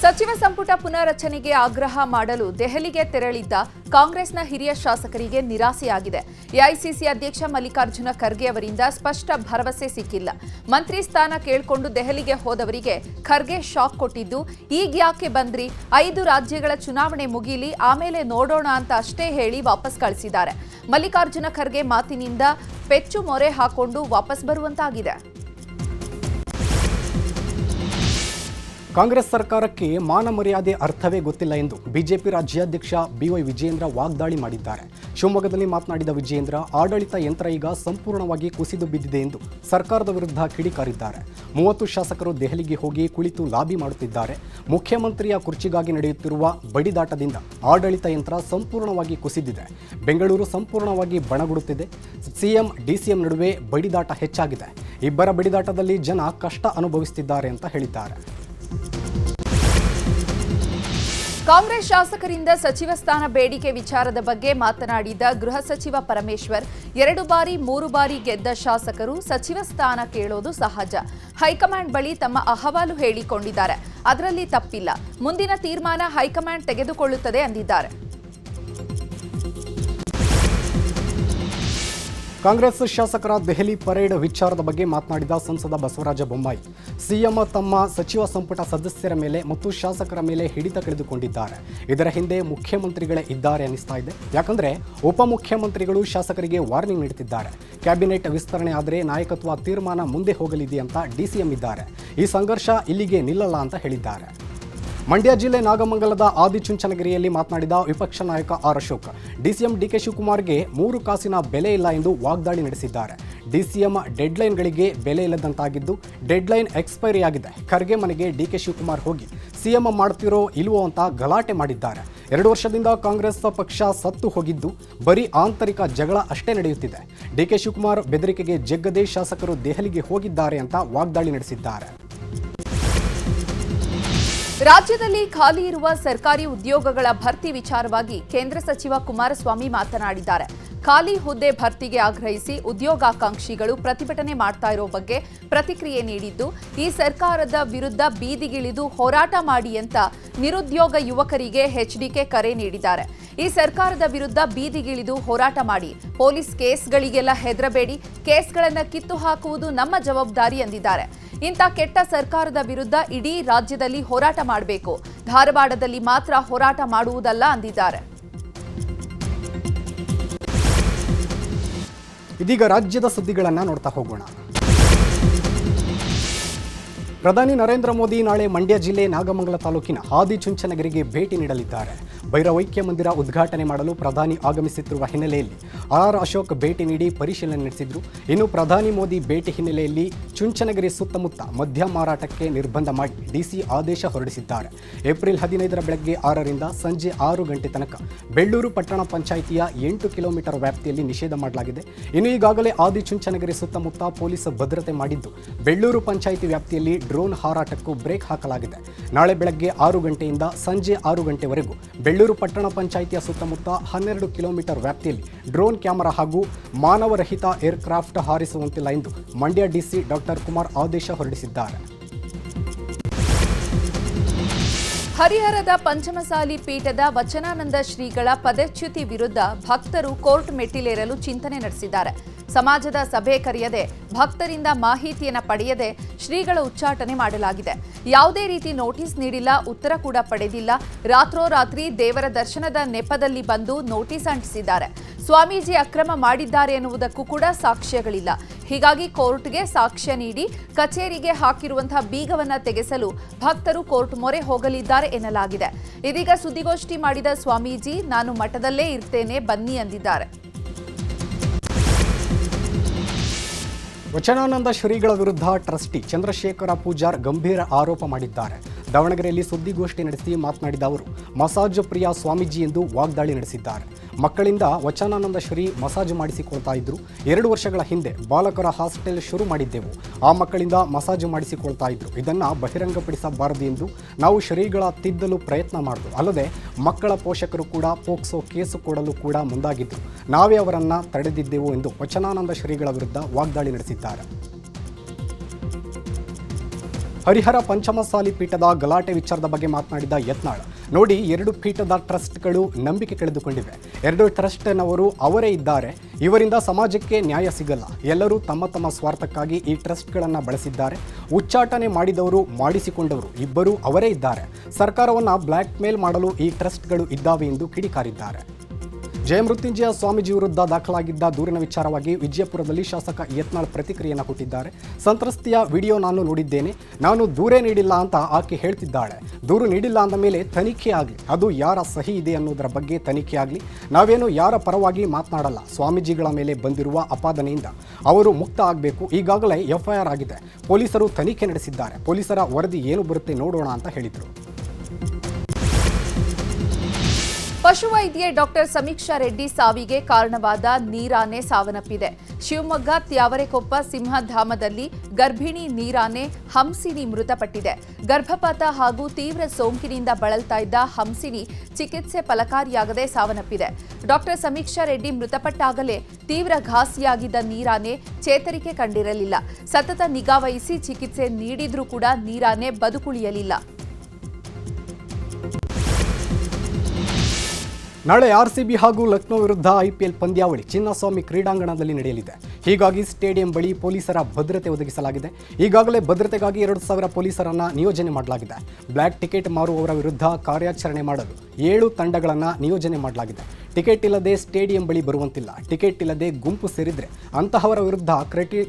ಸಚಿವ ಸಂಪುಟ ಪುನರ್ರಚನೆಗೆ ಆಗ್ರಹ ಮಾಡಲು ದೆಹಲಿಗೆ ತೆರಳಿದ್ದ ಕಾಂಗ್ರೆಸ್ನ ಹಿರಿಯ ಶಾಸಕರಿಗೆ ನಿರಾಸೆಯಾಗಿದೆ. ಎಐಸಿಸಿ ಅಧ್ಯಕ್ಷ ಮಲ್ಲಿಕಾರ್ಜುನ ಖರ್ಗೆ ಅವರಿಂದ ಸ್ಪಷ್ಟ ಭರವಸೆ ಸಿಕ್ಕಿಲ್ಲ. ಮಂತ್ರಿ ಸ್ಥಾನ ಕೇಳಿಕೊಂಡು ದೆಹಲಿಗೆ ಹೋದವರಿಗೆ ಖರ್ಗೆ ಶಾಕ್ ಕೊಟ್ಟಿದ್ದು, ಈಗ ಯಾಕೆ ಬಂದ್ರಿ, 5 ರಾಜ್ಯಗಳ ಚುನಾವಣೆ ಮುಗೀಲಿ, ಆಮೇಲೆ ನೋಡೋಣ ಅಂತ ಅಷ್ಟೇ ಹೇಳಿ ವಾಪಸ್ ಕಳಿಸಿದ್ದಾರೆ. ಮಲ್ಲಿಕಾರ್ಜುನ ಖರ್ಗೆ ಮಾತಿನಿಂದ ಪೆಚ್ಚು ಮೊರೆ ಹಾಕೊಂಡು ವಾಪಸ್ ಬರುವಂತಾಗಿದೆ. ಕಾಂಗ್ರೆಸ್ ಸರ್ಕಾರಕ್ಕೆ ಮಾನ ಮರ್ಯಾದೆ ಅರ್ಥವೇ ಗೊತ್ತಿಲ್ಲ ಎಂದು ಬಿಜೆಪಿ ರಾಜ್ಯಾಧ್ಯಕ್ಷ ಬಿವೈ ವಿಜಯೇಂದ್ರ ವಾಗ್ದಾಳಿ ಮಾಡಿದ್ದಾರೆ. ಶಿವಮೊಗ್ಗದಲ್ಲಿ ಮಾತನಾಡಿದ ವಿಜಯೇಂದ್ರ, ಆಡಳಿತ ಯಂತ್ರ ಈಗ ಸಂಪೂರ್ಣವಾಗಿ ಕುಸಿದು ಬಿದ್ದಿದೆ ಎಂದು ಸರ್ಕಾರದ ವಿರುದ್ಧ ಕಿಡಿಕಾರಿದ್ದಾರೆ. 30 ಶಾಸಕರು ದೆಹಲಿಗೆ ಹೋಗಿ ಕುಳಿತು ಲಾಬಿ ಮಾಡುತ್ತಿದ್ದಾರೆ. ಮುಖ್ಯಮಂತ್ರಿಯ ಕುರ್ಚಿಗಾಗಿ ನಡೆಯುತ್ತಿರುವ ಬಡಿದಾಟದಿಂದ ಆಡಳಿತ ಯಂತ್ರ ಸಂಪೂರ್ಣವಾಗಿ ಕುಸಿದಿದೆ. ಬೆಂಗಳೂರು ಸಂಪೂರ್ಣವಾಗಿ ಬಣಗುಡುತ್ತಿದೆ. ಸಿಎಂ ಡಿಸಿಎಂ ನಡುವೆ ಬಡಿದಾಟ ಹೆಚ್ಚಾಗಿದೆ. ಇಬ್ಬರ ಬಡಿದಾಟದಲ್ಲಿ ಜನ ಕಷ್ಟ ಅನುಭವಿಸುತ್ತಿದ್ದಾರೆ ಅಂತ ಹೇಳಿದ್ದಾರೆ. ಕಾಂಗ್ರೆಸ್ ಶಾಸಕರಿಂದ ಸಚಿವ ಸ್ಥಾನ ಬೇಡಿಕೆ ವಿಚಾರದ ಬಗ್ಗೆ ಮಾತನಾಡಿದ ಗೃಹ ಸಚಿವ ಪರಮೇಶ್ವರ್, 2 ಬಾರಿ 3 ಬಾರಿ ಗೆದ್ದ ಶಾಸಕರು ಸಚಿವ ಸ್ಥಾನ ಕೇಳೋದು ಸಹಜ. ಹೈಕಮಾಂಡ್ ಬಳಿ ತಮ್ಮ ಅಹವಾಲು ಹೇಳಿಕೊಂಡಿದ್ದಾರೆ. ಅದರಲ್ಲಿ ತಪ್ಪಿಲ್ಲ. ಮುಂದಿನ ತೀರ್ಮಾನ ಹೈಕಮಾಂಡ್ ತೆಗೆದುಕೊಳ್ಳುತ್ತದೆ ಎಂದಿದ್ದಾರೆ. ಕಾಂಗ್ರೆಸ್ ಶಾಸಕರ ದೆಹಲಿ ಪರೇಡ್ ವಿಚಾರದ ಬಗ್ಗೆ ಮಾತನಾಡಿದ ಸಂಸದ ಬಸವರಾಜ ಬೊಮ್ಮಾಯಿ, ಸಿಎಂ ತಮ್ಮ ಸಚಿವ ಸಂಪುಟ ಸದಸ್ಯರ ಮೇಲೆ ಮತ್ತು ಶಾಸಕರ ಮೇಲೆ ಹಿಡಿತ ಕಳೆದುಕೊಂಡಿದ್ದಾರೆ. ಇದರ ಹಿಂದೆ ಮುಖ್ಯಮಂತ್ರಿಗಳೇ ಇದ್ದಾರೆ ಅನ್ನಿಸ್ತಾ ಇದೆ. ಯಾಕಂದ್ರೆ ಉಪಮುಖ್ಯಮಂತ್ರಿಗಳು ಶಾಸಕರಿಗೆ ವಾರ್ನಿಂಗ್ ನೀಡುತ್ತಿದ್ದಾರೆ. ಕ್ಯಾಬಿನೆಟ್ ವಿಸ್ತರಣೆ ಆದರೆ ನಾಯಕತ್ವ ತೀರ್ಮಾನ ಮುಂದೆ ಹೋಗಲಿದೆ ಅಂತ ಡಿಸಿಎಂ ಇದ್ದಾರೆ. ಈ ಸಂಘರ್ಷ ಇಲ್ಲಿಗೆ ನಿಲ್ಲಲ್ಲ ಅಂತ ಹೇಳಿದ್ದಾರೆ. ಮಂಡ್ಯ ಜಿಲ್ಲೆ ನಾಗಮಂಗಲದ ಆದಿಚುಂಚನಗಿರಿಯಲ್ಲಿ ಮಾತನಾಡಿದ ವಿಪಕ್ಷ ನಾಯಕ ಆರ್ ಅಶೋಕ್, ಡಿಸಿಎಂ ಡಿಕೆ ಶಿವಕುಮಾರ್ಗೆ 3 ಕಾಸಿನ ಬೆಲೆ ಇಲ್ಲ ಎಂದು ವಾಗ್ದಾಳಿ ನಡೆಸಿದ್ದಾರೆ. ಡಿಸಿಎಂ ಡೆಡ್ಲೈನ್ಗಳಿಗೆ ಬೆಲೆ ಇಲ್ಲದಂತಾಗಿದ್ದು, ಡೆಡ್ಲೈನ್ ಎಕ್ಸ್ಪೈರಿ ಆಗಿದೆ. ಖರ್ಗೆ ಮನೆಗೆ ಡಿಕೆ ಶಿವಕುಮಾರ್ ಹೋಗಿ ಸಿಎಂ ಮಾಡ್ತಿರೋ ಇಲ್ವೋ ಅಂತ ಗಲಾಟೆ ಮಾಡಿದ್ದಾರೆ. 2 ವರ್ಷದಿಂದ ಕಾಂಗ್ರೆಸ್ ಪಕ್ಷ ಸತ್ತು ಹೋಗಿದ್ದು ಬರೀ ಆಂತರಿಕ ಜಗಳ ಅಷ್ಟೇ ನಡೆಯುತ್ತಿದೆ. ಡಿಕೆ ಶಿವಕುಮಾರ್ ಬೆದರಿಕೆಗೆ ಜಗ್ಗದೆ ಶಾಸಕರು ದೆಹಲಿಗೆ ಹೋಗಿದ್ದಾರೆ ಅಂತ ವಾಗ್ದಾಳಿ ನಡೆಸಿದ್ದಾರೆ. ರಾಜ್ಯದಲ್ಲಿ ಖಾಲಿ ಇರುವ ಸರ್ಕಾರಿ ಉದ್ಯೋಗಗಳ ಭರ್ತಿ ವಿಚಾರವಾಗಿ ಕೇಂದ್ರ ಸಚಿವ ಕುಮಾರಸ್ವಾಮಿ ಮಾತನಾಡಿದ್ದಾರೆ. ಖಾಲಿ ಹುದ್ದೆ ಭರ್ತಿಗೆ ಆಗ್ರಹಿಸಿ ಉದ್ಯೋಗಾಕಾಂಕ್ಷಿಗಳು ಪ್ರತಿಭಟನೆ ಮಾಡ್ತಾ ಇರೋ ಬಗ್ಗೆ ಪ್ರತಿಕ್ರಿಯೆ ನೀಡಿದ್ದು, ಈ ಸರ್ಕಾರದ ವಿರುದ್ಧ ಬೀದಿಗಿಳಿದು ಹೋರಾಟ ಮಾಡಿ ಅಂತ ನಿರುದ್ಯೋಗ ಯುವಕರಿಗೆ ಎಚ್ಡಿಕೆ ಕರೆ ನೀಡಿದ್ದಾರೆ. ಈ ಸರ್ಕಾರದ ವಿರುದ್ಧ ಬೀದಿಗಿಳಿದು ಹೋರಾಟ ಮಾಡಿ, ಪೊಲೀಸ್ ಕೇಸ್ಗಳಿಗೆಲ್ಲ ಹೆದರಬೇಡಿ, ಕೇಸ್ಗಳನ್ನು ಕಿತ್ತು ಹಾಕುವುದು ನಮ್ಮ ಜವಾಬ್ದಾರಿ ಎಂದಿದ್ದಾರೆ. ಇಂಥ ಕೆಟ್ಟ ಸರ್ಕಾರದ ವಿರುದ್ಧ ಇಡೀ ರಾಜ್ಯದಲ್ಲಿ ಹೋರಾಟ ಮಾಡಬೇಕು, ಧಾರವಾಡದಲ್ಲಿ ಮಾತ್ರ ಹೋರಾಟ ಮಾಡುವುದಲ್ಲ ಅಂದಿದ್ದಾರೆ. ಇದೀಗ ರಾಜ್ಯದ ಸುದ್ದಿಗಳನ್ನು ನೋಡ್ತಾ ಹೋಗೋಣ. ಪ್ರಧಾನಿ ನರೇಂದ್ರ ಮೋದಿ ನಾಳೆ ಮಂಡ್ಯ ಜಿಲ್ಲೆ ನಾಗಮಂಗಲ ತಾಲೂಕಿನ ಆದಿಚುಂಚನಗಿರಿಗೆ ಭೇಟಿ ನೀಡಲಿದ್ದಾರೆ. ಭೈರವೈಕ್ಯ ಮಂದಿರ ಉದ್ಘಾಟನೆ ಮಾಡಲು ಪ್ರಧಾನಿ ಆಗಮಿಸುತ್ತಿರುವ ಹಿನ್ನೆಲೆಯಲ್ಲಿ ಆರ್ ಅಶೋಕ್ ಭೇಟಿ ನೀಡಿ ಪರಿಶೀಲನೆ ನಡೆಸಿದರು. ಇನ್ನು ಪ್ರಧಾನಿ ಮೋದಿ ಭೇಟಿ ಹಿನ್ನೆಲೆಯಲ್ಲಿ ಚುಂಚನಗಿರಿ ಸುತ್ತಮುತ್ತ ಮದ್ಯ ಮಾರಾಟಕ್ಕೆ ನಿರ್ಬಂಧ ಮಾಡಿ ಡಿಸಿ ಆದೇಶ ಹೊರಡಿಸಿದ್ದಾರೆ. ಏಪ್ರಿಲ್ 15ರ ಬೆಳಗ್ಗೆ 6ರಿಂದ ಸಂಜೆ 6 ಗಂಟೆ ತನಕ ಬೆಳ್ಳೂರು ಪಟ್ಟಣ ಪಂಚಾಯಿತಿಯ 8 ಕಿಲೋಮೀಟರ್ ವ್ಯಾಪ್ತಿಯಲ್ಲಿ ನಿಷೇಧ ಮಾಡಲಾಗಿದೆ. ಇನ್ನು ಈಗಾಗಲೇ ಆದಿಚುಂಚನಗಿರಿ ಸುತ್ತಮುತ್ತ ಪೊಲೀಸ್ ಭದ್ರತೆ ಮಾಡಿದ್ದು, ಬೆಳ್ಳೂರು ಪಂಚಾಯಿತಿ ವ್ಯಾಪ್ತಿಯಲ್ಲಿ ಡ್ರೋನ್ ಹಾರಾಟಕ್ಕೂ ಬ್ರೇಕ್ ಹಾಕಲಾಗಿದೆ. ನಾಳೆ ಬೆಳಗ್ಗೆ 6 ಗಂಟೆಯಿಂದ ಸಂಜೆ 6 ಗಂಟೆವರೆಗೂ ಬೆಳ್ಳೂರು ಪಟ್ಟಣ ಪಂಚಾಯಿತಿಯ ಸುತ್ತಮುತ್ತ 12 ಕಿಲೋಮೀಟರ್ ವ್ಯಾಪ್ತಿಯಲ್ಲಿ ಡ್ರೋನ್ ಕ್ಯಾಮೆರಾ ಹಾಗೂ ಮಾನವರಹಿತ ಏರ್ಕ್ರಾಫ್ಟ್ ಹಾರಿಸುವಂತಿಲ್ಲ ಎಂದು ಮಂಡ್ಯ ಡಿಸಿ ಡಾಕ್ಟರ್ ಕುಮಾರ್ ಆದೇಶ ಹೊರಡಿಸಿದ್ದಾರೆ. ಹರಿಹರದ ಪಂಚಮಸಾಲಿ ಪೀಠದ ವಚನಾನಂದ ಶ್ರೀಗಳ ಪದಚ್ಯುತಿ ವಿರುದ್ಧ ಭಕ್ತರು ಕೋರ್ಟ್ ಮೆಟ್ಟಿಲೇರಲು ಚಿಂತನೆ ನಡೆಸಿದ್ದಾರೆ. ಸಮಾಜದ ಸಭೆ ಕರೆಯದೆ, ಭಕ್ತರಿಂದ ಮಾಹಿತಿಯನ್ನು ಪಡೆಯದೆ ಶ್ರೀಗಳ ಉಚ್ಚಾಟನೆ ಮಾಡಲಾಗಿದೆ. ಯಾವುದೇ ರೀತಿ ನೋಟಿಸ್ ನೀಡಿಲ್ಲ, ಉತ್ತರ ಕೂಡ ಪಡೆದಿಲ್ಲ. ರಾತ್ರೋರಾತ್ರಿ ದೇವರ ದರ್ಶನದ ನೆಪದಲ್ಲಿ ಬಂದು ನೋಟಿಸ್ ಅಂಟಿಸಿದ್ದಾರೆ. ಸ್ವಾಮೀಜಿ ಅಕ್ರಮ ಮಾಡಿದ್ದಾರೆ ಎನ್ನುವುದಕ್ಕೂ ಕೂಡ ಸಾಕ್ಷ್ಯಗಳಿಲ್ಲ. ಹೀಗಾಗಿ ಕೋರ್ಟ್ಗೆ ಸಾಕ್ಷ್ಯ ನೀಡಿ ಕಚೇರಿಗೆ ಹಾಕಿರುವಂತಹ ಬೀಗವನ್ನ ತೆಗೆಸಲು ಭಕ್ತರು ಕೋರ್ಟ್ ಮೊರೆ ಹೋಗಲಿದ್ದಾರೆ ಎನ್ನಲಾಗಿದೆ. ಇದೀಗ ಸುದ್ದಿಗೋಷ್ಠಿ ಮಾಡಿದ ಸ್ವಾಮೀಜಿ, ನಾನು ಮಠದಲ್ಲೇ ಇರ್ತೇನೆ, ಬನ್ನಿ ಅಂದಿದ್ದಾರೆ. ವಚನಾನಂದ ಶ್ರೀಗಳ ವಿರುದ್ಧ ಟ್ರಸ್ಟಿ ಚಂದ್ರಶೇಖರ ಪೂಜಾರ್ ಗಂಭೀರ ಆರೋಪ ಮಾಡಿದ್ದಾರೆ. ದಾವಣಗೆರೆಯಲ್ಲಿ ಸುದ್ದಿಗೋಷ್ಠಿ ನಡೆಸಿ ಮಾತನಾಡಿದ ಅವರು, ಮಸಾಜ್ ಪ್ರಿಯ ಸ್ವಾಮೀಜಿ ಎಂದು ವಾಗ್ದಾಳಿ ನಡೆಸಿದ್ದಾರೆ. ಮಕ್ಕಳಿಂದ ವಚನಾನಂದ ಶ್ರೀ ಮಸಾಜ್ ಮಾಡಿಸಿಕೊಳ್ತಾ ಇದ್ರು. 2 ವರ್ಷಗಳ ಹಿಂದೆ ಬಾಲಕರ ಹಾಸ್ಟೆಲ್ ಶುರು ಮಾಡಿದ್ದೆವು. ಆ ಮಕ್ಕಳಿಂದ ಮಸಾಜ್ ಮಾಡಿಸಿಕೊಳ್ತಾ ಇದ್ರು. ಇದನ್ನು ಬಹಿರಂಗಪಡಿಸಬಾರದು ಎಂದು ನಾವು ಶ್ರೀಗಳ ತಿದ್ದಲು ಪ್ರಯತ್ನ ಮಾಡಿದ್ರು. ಅಲ್ಲದೆ ಮಕ್ಕಳ ಪೋಷಕರು ಕೂಡ ಪೋಕ್ಸೋ ಕೇಸು ಕೊಡಲು ಕೂಡ ಮುಂದಾಗಿದ್ದರು. ನಾವೇ ಅವರನ್ನು ತಡೆದಿದ್ದೆವು ಎಂದು ವಚನಾನಂದ ಶ್ರೀಗಳ ವಿರುದ್ಧ ವಾಗ್ದಾಳಿ ನಡೆಸಿದ್ದಾರೆ. ಹರಿಹರ ಪಂಚಮಸಾಲಿ ಪೀಠದ ಗಲಾಟೆ ವಿಚಾರದ ಬಗ್ಗೆ ಮಾತನಾಡಿದ ಯತ್ನಾಳ್, ನೋಡಿ, 2 ಪೀಠದ ಟ್ರಸ್ಟ್ಗಳು ನಂಬಿಕೆ ಕಳೆದುಕೊಂಡಿವೆ. 2 ಟ್ರಸ್ಟ್ನವರು ಅವರೇ ಇದ್ದಾರೆ. ಇವರಿಂದ ಸಮಾಜಕ್ಕೆ ನ್ಯಾಯ ಸಿಗಲ್ಲ. ಎಲ್ಲರೂ ತಮ್ಮ ತಮ್ಮ ಸ್ವಾರ್ಥಕ್ಕಾಗಿ ಈ ಟ್ರಸ್ಟ್ಗಳನ್ನು ಬಳಸಿದ್ದಾರೆ. ಉಚ್ಚಾಟನೆ ಮಾಡಿದವರು, ಮಾಡಿಸಿಕೊಂಡವರು ಇಬ್ಬರೂ ಅವರೇ ಇದ್ದಾರೆ. ಸರ್ಕಾರವನ್ನು ಬ್ಲ್ಯಾಕ್ ಮೇಲ್ ಮಾಡಲು ಈ ಟ್ರಸ್ಟ್ಗಳು ಇದ್ದಾವೆ ಎಂದು ಕಿಡಿಕಾರಿದ್ದಾರೆ. ಜಯಮೃತ್ಯುಂಜಯ ಸ್ವಾಮೀಜಿ ವಿರುದ್ಧ ದಾಖಲಾಗಿದ್ದ ದೂರಿನ ವಿಚಾರವಾಗಿ ವಿಜಯಪುರದಲ್ಲಿ ಶಾಸಕ ಯತ್ನಾಳ್ ಪ್ರತಿಕ್ರಿಯೆಯನ್ನು ಕೊಟ್ಟಿದ್ದಾರೆ. ಸಂತ್ರಸ್ತೆಯ ವಿಡಿಯೋ ನಾನು ನೋಡಿದ್ದೇನೆ, ನಾನು ದೂರೇ ನೀಡಿಲ್ಲ ಅಂತ ಆಕೆ ಹೇಳ್ತಿದ್ದಾಳೆ. ದೂರು ನೀಡಿಲ್ಲ ಅಂದ ಮೇಲೆ ತನಿಖೆ ಆಗಲಿ, ಅದು ಯಾರ ಸಹಿ ಇದೆ ಅನ್ನೋದರ ಬಗ್ಗೆ ತನಿಖೆ ಆಗಲಿ. ನಾವೇನು ಯಾರ ಪರವಾಗಿ ಮಾತನಾಡಲ್ಲ. ಸ್ವಾಮೀಜಿಗಳ ಮೇಲೆ ಬಂದಿರುವ ಅಪಾದನೆಯಿಂದ ಅವರು ಮುಕ್ತ ಆಗಬೇಕು. ಈಗಾಗಲೇ FIR ಆಗಿದೆ. ಪೊಲೀಸರು ತನಿಖೆ ನಡೆಸಿದ್ದಾರೆ. ಪೊಲೀಸರ ವರದಿ ಏನು ಬರುತ್ತೆ ನೋಡೋಣ ಅಂತ ಹೇಳಿದರು. ಪಶುವೈದ್ಯೆ ಡಾಕ್ಟರ್ ಸಮೀಕ್ಷಾ ರೆಡ್ಡಿ ಸಾವಿಗೆ ಕಾರಣವಾದ ನೀರಾನೆ ಸಾವನ್ನಪ್ಪಿದೆ. ಶಿವಮೊಗ್ಗ ತ್ಯಾವರೆಕೊಪ್ಪ ಸಿಂಹಧಾಮದಲ್ಲಿ ಗರ್ಭಿಣಿ ನೀರಾನೆ ಹಂಸಿನಿ ಮೃತಪಟ್ಟಿದೆ. ಗರ್ಭಪಾತ ಹಾಗೂ ತೀವ್ರ ಸೋಂಕಿನಿಂದ ಬಳಲ್ತಾ ಇದ್ದ ಹಂಸಿನಿ ಚಿಕಿತ್ಸೆ ಫಲಕಾರಿಯಾಗದೆ ಸಾವನ್ನಪ್ಪಿದೆ. ಡಾಕ್ಟರ್ ಸಮೀಕ್ಷಾ ರೆಡ್ಡಿ ಮೃತಪಟ್ಟಾಗಲೇ ತೀವ್ರ ಘಾಸಿಯಾಗಿದ್ದ ನೀರಾನೆ ಚೇತರಿಕೆ ಕಂಡಿರಲಿಲ್ಲ. ಸತತ ನಿಗಾ ವಹಿಸಿ ಚಿಕಿತ್ಸೆ ನೀಡಿದ್ರೂ ಕೂಡ ನೀರಾನೆ ಬದುಕುಳಿಯಲಿಲ್ಲ. ನಾಳೆ RCB ಹಾಗೂ ಲಕ್ನೋ ವಿರುದ್ಧ IPL ಪಂದ್ಯಾವಳಿ ಚಿನ್ನಸ್ವಾಮಿ ಕ್ರೀಡಾಂಗಣದಲ್ಲಿ ನಡೆಯಲಿದೆ. ಹೀಗಾಗಿ ಸ್ಟೇಡಿಯಂ ಬಳಿ ಪೊಲೀಸರ ಭದ್ರತೆ ಒದಗಿಸಲಾಗಿದೆ. ಈಗಾಗಲೇ ಭದ್ರತೆಗಾಗಿ 2,000 ಪೊಲೀಸರನ್ನು ನಿಯೋಜನೆ ಮಾಡಲಾಗಿದೆ. ಬ್ಲ್ಯಾಕ್ ಟಿಕೆಟ್ ಮಾರುವವರ ವಿರುದ್ಧ ಕಾರ್ಯಾಚರಣೆ ಮಾಡಲು 7 ತಂಡಗಳನ್ನು ನಿಯೋಜನೆ ಮಾಡಲಾಗಿದೆ. ಟಿಕೆಟ್ ಇಲ್ಲದೆ ಸ್ಟೇಡಿಯಂ ಬಳಿ ಬರುವಂತಿಲ್ಲ. ಟಿಕೆಟ್ ಇಲ್ಲದೆ ಗುಂಪು ಸೇರಿದರೆ ಅಂತಹವರ ವಿರುದ್ಧ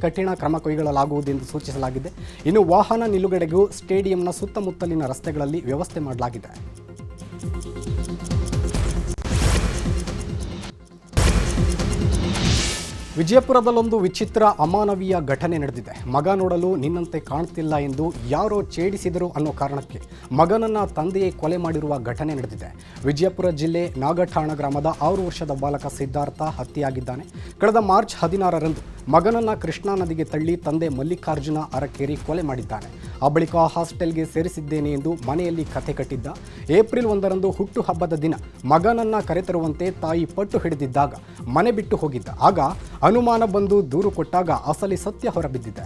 ಕಠಿಣ ಕ್ರಮ ಕೈಗೊಳ್ಳಲಾಗುವುದೆಂದು ಸೂಚಿಸಲಾಗಿದೆ. ಇನ್ನು ವಾಹನ ನಿಲುಗಡೆಗೂ ಸ್ಟೇಡಿಯಂನ ಸುತ್ತಮುತ್ತಲಿನ ರಸ್ತೆಗಳಲ್ಲಿ ವ್ಯವಸ್ಥೆ ಮಾಡಲಾಗಿದೆ. ವಿಜಯಪುರದಲ್ಲೊಂದು ವಿಚಿತ್ರ ಅಮಾನವೀಯ ಘಟನೆ ನಡೆದಿದೆ. ಮಗ ನೋಡಲು ನಿನ್ನಂತೆ ಕಾಣ್ತಿಲ್ಲ ಎಂದು ಯಾರೋ ಛೇಡಿಸಿದರು ಅನ್ನೋ ಕಾರಣಕ್ಕೆ ಮಗನನ್ನ ತಂದೆಯೇ ಕೊಲೆ ಮಾಡಿರುವ ಘಟನೆ ನಡೆದಿದೆ. ವಿಜಯಪುರ ಜಿಲ್ಲೆ ನಾಗಠಾಣ ಗ್ರಾಮದ 6 ವರ್ಷದ ಬಾಲಕ ಸಿದ್ಧಾರ್ಥ ಹತ್ಯೆಯಾಗಿದ್ದಾನೆ. ಕಳೆದ ಮಾರ್ಚ್ 16ರಂದು ಮಗನನ್ನ ಕೃಷ್ಣಾ ನದಿಗೆ ತಳ್ಳಿ ತಂದೆ ಮಲ್ಲಿಕಾರ್ಜುನ ಅರಕೇರಿ ಕೊಲೆ ಮಾಡಿದ್ದಾನೆ. ಆ ಬಳಿಕ ಹಾಸ್ಟೆಲ್ಗೆ ಸೇರಿಸಿದ್ದೇನೆ ಎಂದು ಮನೆಯಲ್ಲಿ ಕಥೆ ಕಟ್ಟಿದ್ದ. ಏಪ್ರಿಲ್ 1ರಂದು ಹುಟ್ಟುಹಬ್ಬದ ದಿನ ಮಗನನ್ನ ಕರೆತರುವಂತೆ ತಾಯಿ ಪಟ್ಟು ಹಿಡಿದಿದ್ದಾಗ ಮನೆ ಬಿಟ್ಟು ಹೋಗಿದ್ದ. ಆಗ ಅನುಮಾನ ಬಂದು ದೂರು ಕೊಟ್ಟಾಗ ಅಸಲಿ ಸತ್ಯ ಹೊರಬಿದ್ದಿದೆ.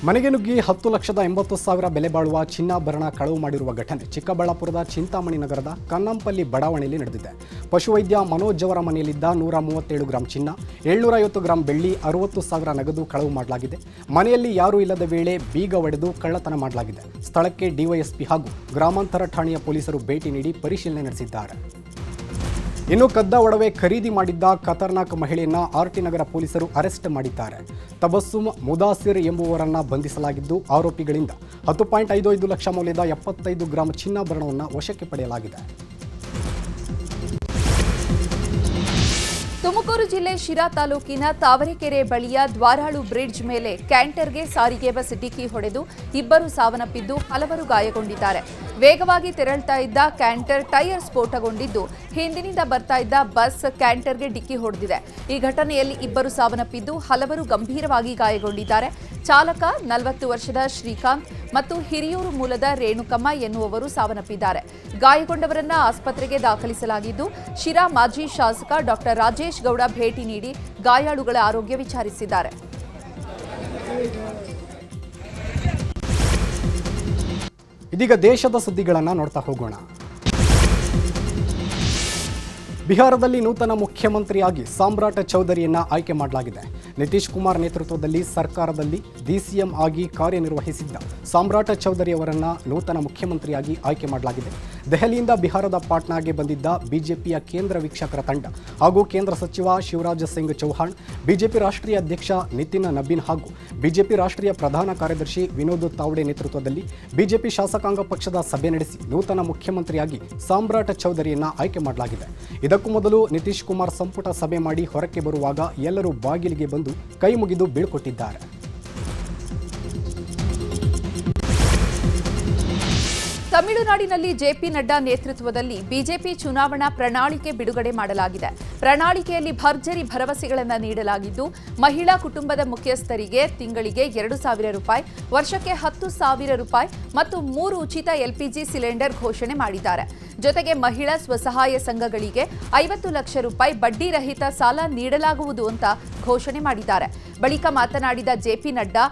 ಮನೆಗೆ ನುಗ್ಗಿ 10,80,000 ಬೆಲೆ ಬಾಳುವ ಚಿನ್ನಾಭರಣ ಕಳವು ಮಾಡಿರುವ ಘಟನೆ ಚಿಕ್ಕಬಳ್ಳಾಪುರದ ಚಿಂತಾಮಣಿ ನಗರದ ಕನ್ನಂಪಲ್ಲಿ ಬಡಾವಣೆಯಲ್ಲಿ ನಡೆದಿದೆ. ಪಶುವೈದ್ಯ ಮನೋಜ್ ಅವರ ಮನೆಯಲ್ಲಿದ್ದ 137 ಗ್ರಾಂ ಚಿನ್ನ, 750 ಗ್ರಾಂ ಬೆಳ್ಳಿ, 60,000 ನಗದು ಕಳವು ಮಾಡಲಾಗಿದೆ. ಮನೆಯಲ್ಲಿ ಯಾರೂ ಇಲ್ಲದ ವೇಳೆ ಬೀಗ ಒಡೆದು ಕಳ್ಳತನ ಮಾಡಲಾಗಿದೆ. ಸ್ಥಳಕ್ಕೆ ಡಿವೈಎಸ್ಪಿ ಹಾಗೂ ಗ್ರಾಮಾಂತರ ಠಾಣೆಯ ಪೊಲೀಸರು ಭೇಟಿ ನೀಡಿ ಪರಿಶೀಲನೆ ನಡೆಸಿದ್ದಾರೆ. ಇನ್ನು ಕದ್ದ ಒಡವೆ ಖರೀದಿ ಮಾಡಿದ್ದ ಖತರ್ನಾಕ್ ಮಹಿಳೆಯನ್ನ ಆರ್ಟಿ ನಗರ ಪೊಲೀಸರು ಅರೆಸ್ಟ್ ಮಾಡಿದ್ದಾರೆ. ತಬಸ್ಸುಮ್ ಮುದಾಸಿರ್ ಎಂಬುವರನ್ನ ಬಂಧಿಸಲಾಗಿದ್ದು, ಆರೋಪಿಗಳಿಂದ 10.55 ಲಕ್ಷ ಮೌಲ್ಯದ 75 ಗ್ರಾಂ ಚಿನ್ನಾಭರಣವನ್ನು ವಶಕ್ಕೆ ಪಡೆಯಲಾಗಿದೆ. ತುಮಕೂರು ಜಿಲ್ಲೆ ಶಿರಾ ತಾಲೂಕಿನ ತಾವರೆಕೆರೆ ಬಳಿಯ ದ್ವಾರಾಳು ಬ್ರಿಡ್ಜ್ ಮೇಲೆ ಕ್ಯಾಂಟರ್ಗೆ ಸಾರಿಗೆ ಬಸ್ ಡಿಕ್ಕಿ ಹೊಡೆದು ಇಬ್ಬರು ಸಾವನ್ನಪ್ಪಿದ್ದು, ಹಲವರು ಗಾಯಗೊಂಡಿದ್ದಾರೆ. ವೇಗವಾಗಿ ತೆರಳುತ್ತಾ ಇದ್ದ ಕ್ಯಾಂಟರ್ ಟೈರ್ ಸ್ಫೋಟಗೊಂಡಿದ್ದು, ಹಿಂದಿನಿಂದ ಬರ್ತಾ ಇದ್ದ ಬಸ್ ಕ್ಯಾಂಟರ್ಗೆ ಡಿಕ್ಕಿ ಹೊಡೆದಿದೆ. ಈ ಘಟನೆಯಲ್ಲಿ ಇಬ್ಬರು ಸಾವನ್ನಪ್ಪಿದ್ದು, ಹಲವರು ಗಂಭೀರವಾಗಿ ಗಾಯಗೊಂಡಿದ್ದಾರೆ. ಚಾಲಕ 40 ವರ್ಷದ ಶ್ರೀಕಾಂತ್ ಮತ್ತು ಹಿರಿಯೂರು ಮೂಲದ ರೇಣುಕಮ್ಮ ಎನ್ನುವವರು ಸಾವನ್ನಪ್ಪಿದ್ದಾರೆ. ಗಾಯಗೊಂಡವರನ್ನ ಆಸ್ಪತ್ರೆಗೆ ದಾಖಲಿಸಲಾಗಿದ್ದು, ಶಿರಾ ಮಾಜಿ ಶಾಸಕ ಡಾಕ್ಟರ್ ರಾಜೇಶ್ ಗೌಡ ಭೇಟಿ ನೀಡಿ ಗಾಯಾಳುಗಳ ಆರೋಗ್ಯ ವಿಚಾರಿಸಿದ್ದಾರೆ. ಇದೀಗ ದೇಶದ ಸುದ್ದಿಗಳನ್ನು ನೋಡ್ತಾ ಹೋಗೋಣ. ಬಿಹಾರದಲ್ಲಿ ನೂತನ ಮುಖ್ಯಮಂತ್ರಿಯಾಗಿ ಸಾಮ್ರಾಟ್ ಚೌಧರಿಯನ್ನ ಆಯ್ಕೆ ಮಾಡಲಾಗಿದೆ. ನಿತೀಶ್ ಕುಮಾರ್ ನೇತೃತ್ವದಲ್ಲಿ ಸರ್ಕಾರದಲ್ಲಿ ಡಿಸಿಎಂ ಆಗಿ ಕಾರ್ಯನಿರ್ವಹಿಸಿದ್ದ ಸಾಮ್ರಾಟ್ ಚೌಧರಿ ಅವರನ್ನ ನೂತನ ಮುಖ್ಯಮಂತ್ರಿಯಾಗಿ ಆಯ್ಕೆ ಮಾಡಲಾಗಿದೆ. ದೆಹಲಿಯಿಂದ ಬಿಹಾರದ ಪಾಟ್ನಾಗೆ ಬಂದಿದ್ದ ಬಿಜೆಪಿಯ ಕೇಂದ್ರ ವೀಕ್ಷಕರ ತಂಡ ಹಾಗೂ ಕೇಂದ್ರ ಸಚಿವ ಶಿವರಾಜ್ ಸಿಂಗ್ ಚೌಹಾಣ್, ಬಿಜೆಪಿ ರಾಷ್ಟ್ರೀಯ ಅಧ್ಯಕ್ಷ ನಿತಿನ್ ನಬೀನ್ ಹಾಗೂ ಬಿಜೆಪಿ ರಾಷ್ಟ್ರೀಯ ಪ್ರಧಾನ ಕಾರ್ಯದರ್ಶಿ ವಿನೋದ್ ತಾವ್ಡೆ ನೇತೃತ್ವದಲ್ಲಿ ಬಿಜೆಪಿ ಶಾಸಕಾಂಗ ಪಕ್ಷದ ಸಭೆ ನಡೆಸಿ ನೂತನ ಮುಖ್ಯಮಂತ್ರಿಯಾಗಿ ಸಾಮ್ರಾಟ್ ಚೌಧರಿಯನ್ನ ಆಯ್ಕೆ ಮಾಡಲಾಗಿದೆ. ಇದಕ್ಕೂ ಮೊದಲು ನಿತೀಶ್ ಕುಮಾರ್ ಸಂಪುಟ ಸಭೆ ಮಾಡಿ ಹೊರಕ್ಕೆ ಬರುವಾಗ ಎಲ್ಲರೂ ಬಾಗಿಲಿಗೆ ಬಂದು ಕೈ ಮುಗಿದು ಬೀಳ್ಕೊಟ್ಟಿದ್ದಾರೆ. ತಮಿಳುನಾಡಿನಲ್ಲಿ ಜೆಪಿ ನಡ್ಡಾ ನೇತೃತ್ವದಲ್ಲಿ ಬಿಜೆಪಿ ಚುನಾವಣಾ ಪ್ರಣಾಳಿಕೆ ಬಿಡುಗಡೆ ಮಾಡಲಾಗಿದೆ. ಪ್ರಣಾಳಿಕೆಯಲ್ಲಿ ಭರ್ಜರಿ ಭರವಸೆಗಳನ್ನು ನೀಡಲಾಗಿದ್ದು, ಮಹಿಳಾ ಕುಟುಂಬದ ಮುಖ್ಯಸ್ಥರಿಗೆ ತಿಂಗಳಿಗೆ 2,000 ರೂಪಾಯಿ, ವರ್ಷಕ್ಕೆ 10,000 ರೂಪಾಯಿ ಮತ್ತು 3 ಉಚಿತ ಎಲ್ಪಿಜಿ ಸಿಲಿಂಡರ್ ಘೋಷಣೆ ಮಾಡಿದ್ದಾರೆ. ಜೊತೆಗೆ ಮಹಿಳಾ ಸ್ವಸಹಾಯ ಸಂಘಗಳಿಗೆ 50 ಲಕ್ಷ ರೂಪಾಯಿ ಬಡ್ಡಿ ರಹಿತ ಸಾಲ ನೀಡಲಾಗುವುದು ಅಂತ ಘೋಷಣೆ ಮಾಡಿದ್ದಾರೆ. ಬಳಿಕ ಮಾತನಾಡಿದ ಜೆಪಿ ನಡ್ಡಾ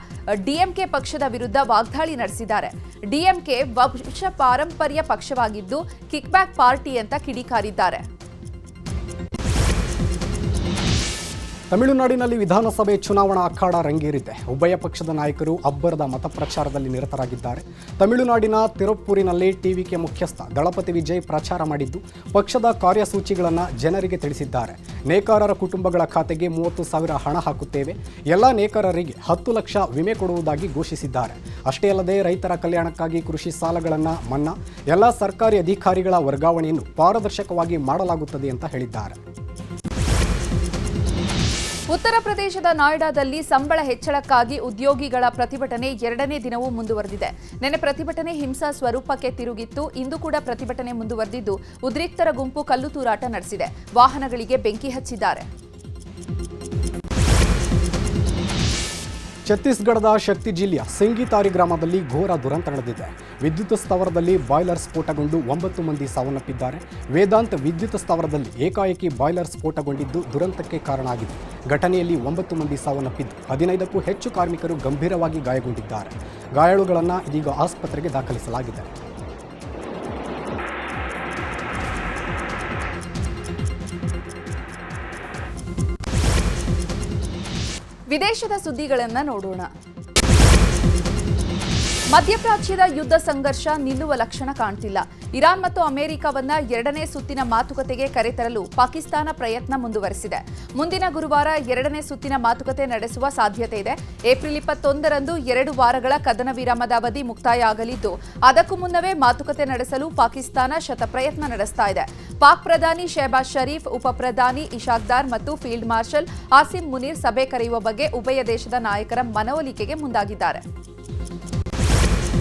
ಡಿಎಂಕೆ ಪಕ್ಷದ ವಿರುದ್ಧ ವಾಗ್ದಾಳಿ ನಡೆಸಿದ್ದಾರೆ. ಡಿಎಂಕೆ ವಂಶ ಪಾರಂಪರ್ಯ ಪಕ್ಷವಾಗಿದ್ದು ಕಿಕ್ಬ್ಯಾಕ್ ಪಾರ್ಟಿ ಅಂತ ಕಿಡಿಕಾರಿದ್ದಾರೆ. ತಮಿಳುನಾಡಿನಲ್ಲಿ ವಿಧಾನಸಭೆ ಚುನಾವಣಾ ಅಖಾಡ ರಂಗೇರಿದೆ. ಉಭಯ ಪಕ್ಷದ ನಾಯಕರು ಅಬ್ಬರದ ಮತಪ್ರಚಾರದಲ್ಲಿ ನಿರತರಾಗಿದ್ದಾರೆ. ತಮಿಳುನಾಡಿನ ತಿರುಪ್ಪೂರಿನಲ್ಲಿ ಟಿವಿಕೆ ಮುಖ್ಯಸ್ಥ ದಳಪತಿ ವಿಜಯ್ ಪ್ರಚಾರ ಮಾಡಿದ್ದು, ಪಕ್ಷದ ಕಾರ್ಯಸೂಚಿಗಳನ್ನು ಜನರಿಗೆ ತಿಳಿಸಿದ್ದಾರೆ. ನೇಕಾರರ ಕುಟುಂಬಗಳ ಖಾತೆಗೆ 30,000 ಹಣ ಹಾಕುತ್ತೇವೆ, ಎಲ್ಲ ನೇಕಾರರಿಗೆ 10 ಲಕ್ಷ ವಿಮೆ ಕೊಡುವುದಾಗಿ ಘೋಷಿಸಿದ್ದಾರೆ. ಅಷ್ಟೇ ಅಲ್ಲದೆ ರೈತರ ಕಲ್ಯಾಣಕ್ಕಾಗಿ ಕೃಷಿ ಸಾಲಗಳನ್ನು ಮನ್ನಾ, ಎಲ್ಲ ಸರ್ಕಾರಿ ಅಧಿಕಾರಿಗಳ ವರ್ಗಾವಣೆಯನ್ನು ಪಾರದರ್ಶಕವಾಗಿ ಮಾಡಲಾಗುತ್ತದೆ ಅಂತ ಹೇಳಿದ್ದಾರೆ. ಉತ್ತರ ಪ್ರದೇಶದ ನೋಯ್ಡಾದಲ್ಲಿ ಸಂಬಳ ಹೆಚ್ಚಳಕ್ಕಾಗಿ ಉದ್ಯೋಗಿಗಳ ಪ್ರತಿಭಟನೆ 2ನೇ ದಿನವೂ ಮುಂದುವರೆದಿದೆ. ನಿನ್ನೆ ಪ್ರತಿಭಟನೆ ಹಿಂಸಾ ಸ್ವರೂಪಕ್ಕೆ ತಿರುಗಿತ್ತು. ಇಂದು ಕೂಡ ಪ್ರತಿಭಟನೆ ಮುಂದುವರೆದಿದ್ದು, ಉದ್ರಿಕ್ತರ ಗುಂಪು ಕಲ್ಲು ತೂರಾಟ ನಡೆಸಿದೆ. ವಾಹನಗಳಿಗೆ ಬೆಂಕಿ ಹಚ್ಚಿದ್ದಾರೆ. ಛತ್ತೀಸ್ಗಢದ ಶಕ್ತಿ ಜಿಲ್ಲೆಯ ಸಿಂಗಿತಾರಿ ಗ್ರಾಮದಲ್ಲಿ ಘೋರ ದುರಂತ ನಡೆದಿದೆ. ವಿದ್ಯುತ್ ಸ್ಥಾವರದಲ್ಲಿ ಬಾಯ್ಲರ್ ಸ್ಫೋಟಗೊಂಡು 9 ಮಂದಿ ಸಾವನ್ನಪ್ಪಿದ್ದಾರೆ. ವೇದಾಂತ್ ವಿದ್ಯುತ್ ಸ್ಥಾವರದಲ್ಲಿ ಏಕಾಏಕಿ ಬಾಯ್ಲರ್ ಸ್ಫೋಟಗೊಂಡಿದ್ದು ದುರಂತಕ್ಕೆ ಕಾರಣ ಆಗಿದೆ. ಘಟನೆಯಲ್ಲಿ 9 ಮಂದಿ ಸಾವನ್ನಪ್ಪಿದ್ದು 15ಕ್ಕೂ ಹೆಚ್ಚು ಕಾರ್ಮಿಕರು ಗಂಭೀರವಾಗಿ ಗಾಯಗೊಂಡಿದ್ದಾರೆ. ಗಾಯಾಳುಗಳನ್ನು ಇದೀಗ ಆಸ್ಪತ್ರೆಗೆ ದಾಖಲಿಸಲಾಗಿದೆ. ವಿದೇಶದ ಸುದ್ದಿಗಳನ್ನು ನೋಡೋಣ. ಮಧ್ಯಪ್ರಾಚ್ಯದ ಯುದ್ಧ ಸಂಘರ್ಷ ನಿಲ್ಲುವ ಲಕ್ಷಣ ಕಾಣ್ತಿಲ್ಲ. ಇರಾನ್ ಮತ್ತು ಅಮೆರಿಕವನ್ನ 2ನೇ ಸುತ್ತಿನ ಮಾತುಕತೆಗೆ ಕರೆತರಲು ಪಾಕಿಸ್ತಾನ ಪ್ರಯತ್ನ ಮುಂದುವರೆಸಿದೆ. ಮುಂದಿನ ಗುರುವಾರ 2ನೇ ಸುತ್ತಿನ ಮಾತುಕತೆ ನಡೆಸುವ ಸಾಧ್ಯತೆ ಇದೆ. ಏಪ್ರಿಲ್ 21ರಂದು 2 ವಾರಗಳ ಕದನ ವಿರಾಮದ ಅವಧಿ ಮುಕ್ತಾಯ ಆಗಲಿದ್ದು, ಅದಕ್ಕೂ ಮುನ್ನವೇ ಮಾತುಕತೆ ನಡೆಸಲು ಪಾಕಿಸ್ತಾನ ಶತಪ್ರಯತ್ನ ನಡೆಸ್ತಾ ಇದೆ. ಪಾಕ್ ಪ್ರಧಾನಿ ಶೆಹಬಾಜ್ ಶರೀಫ್, ಉಪ ಪ್ರಧಾನಿ ಇಶಾಕ್ದಾರ್ ಮತ್ತು ಫೀಲ್ಡ್ ಮಾರ್ಷಲ್ ಆಸಿಮ್ ಮುನೀರ್ ಸಭೆ ಕರೆಯುವ ಬಗ್ಗೆ ಉಭಯ ದೇಶದ ನಾಯಕರ ಮನವೊಲಿಕೆಗೆ ಮುಂದಾಗಿದ್ದಾರೆ.